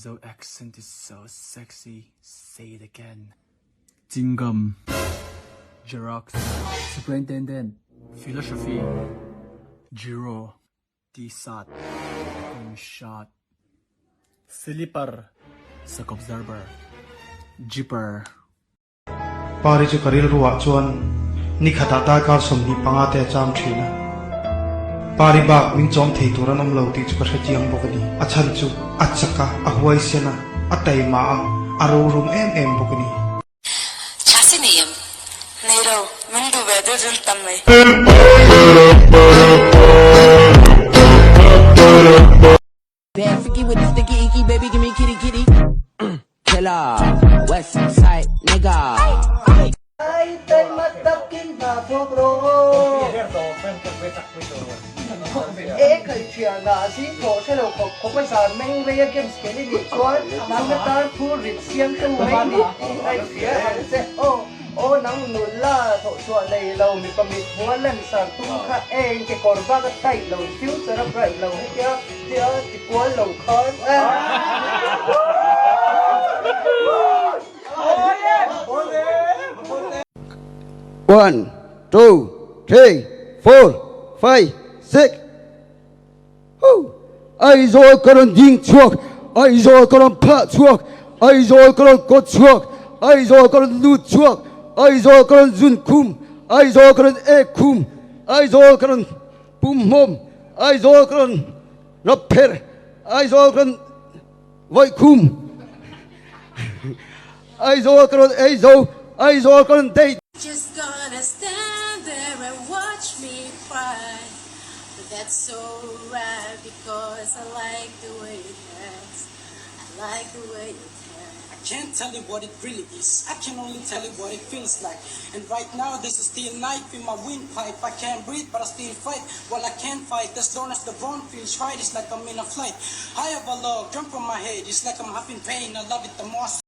Mizo accent is so sexy. Say it again. Tingum. Xerox. Superintendent. Philosophy. Giro. Tisat. Shot. Slipper. Sak observer. Jipper. Pari chu karil ruwa chuan ni khata ta kar somni pangate cham thina pari bak min chom thei turan om lo ti chu ka thiang bokani achan chu achaka ahwai sena atai ma am aro rum em bokani chasi niyam nero min du weather jun tamme Bad freaky with the sticky icky, baby, give me kitty kitty. Killer, West Side nigga. Ay, tay matakin na pogro. Khởi chuyện là xin thổ sẽ đầu có bây giờ mình về game cái này đi chuan nắng cái tan thu rít xiêm trong mấy đi ai phía hàng sẽ ô nắng nụ la thổ chuan này lâu mình có mình hoa lên sàn tung khá em cái còn ba cái tay lâu phiếu sẽ đắp rải lâu kia thì quá lâu khó One, two, three, four, five, six. Ai rồi con dinh chuộc, ai rồi con phạ chuộc, ai rồi con cột chuộc, ai rồi con lút chuộc, ai rồi con dun kum, ai rồi con e kum, ai rồi con bum mom, ai rồi con rapper, ai rồi con voi kum, ai rồi con date. Just gonna stand there and watch me cry. But that's so right because I like the way it hurts. I like the way it hurts. I can't tell you what it really is. I can only tell you what it feels like. And right now there's a steel knife in my windpipe. I can't breathe but I still fight. Well, I can't fight as long as the bone feels right. It's like I'm in a flight. I have a log jump on my head. It's like I'm having pain. I love it the most.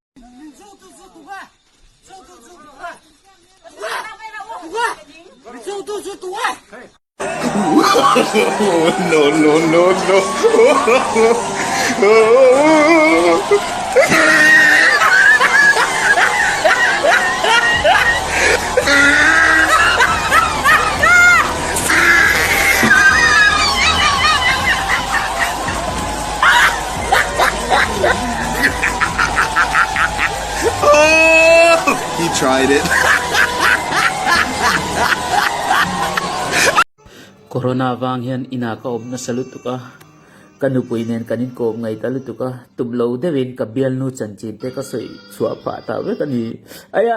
He tried it. Corona vang hian ina ka ob na salut ka kanupui nen kanin ko ngai talut ka tumlo devin ka bial nu chanchin te ka soi chua pa ta ve kani aya